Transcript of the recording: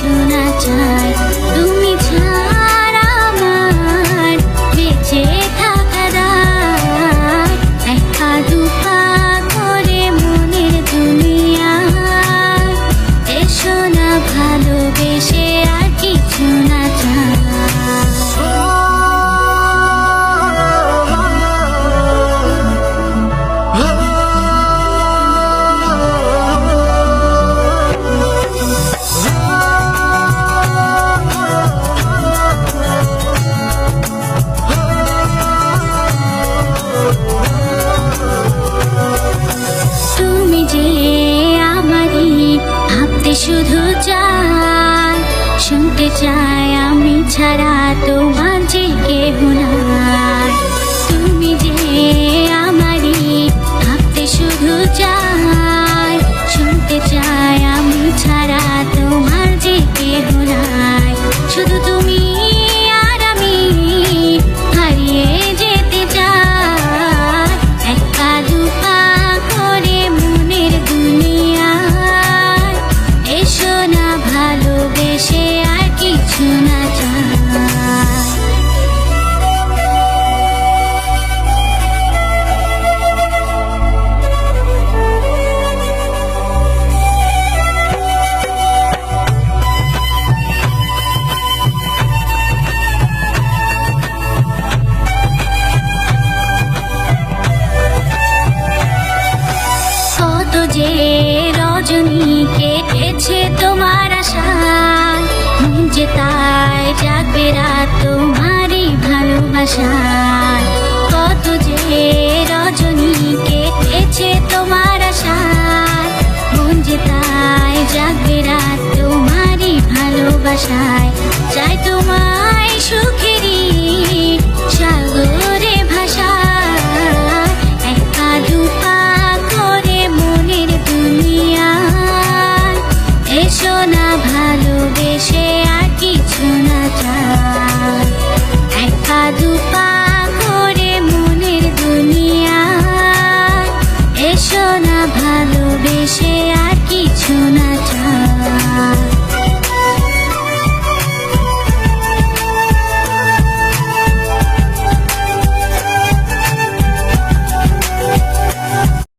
কিছু না চাই, তুমি ছাড়া আমার বেঁচে থাকা দায়। একা দুপা করে মনের দুনিয়ায় এসো না ভালোবেসে আর কিছু না চাই। তুমি যে আমারই ভাবতে শুধু চাই, শুনতে চাই আমি ছাড়া তোমার যে কেহ নাই। তুমি যে আমারই ভাবতে শুধু চাই, শুনতে চাই আমি ছাড়া তোমার যে কেহ নাই। শুধু তুমি আর আমি হারিয়ে যেতে চাই, একা দুপা করে মনের দুনিয়ায় এসো না ভালোবেসে আর কিছু না চাই। কত যে রজনী কেটেছে তোমার আশায়, মন যে তাই জাগবে রাত তোমারই ভালোবাসায়। কত যে রজনী কেটেছে তোমার আশায়, মন যে তাই জাগবে রাত তোমারই ভালোবাসায়। চাই তোমায় সুখেরই সাগরে ভাষায়, একা দুপা করে মনের দুনিয়ায় এসো না ভালোবেসে আর কিছু না চাই। একা দুপা করে মনের দুনিয়ায় এসো না ভালোবেসে আর কিছু না চাই।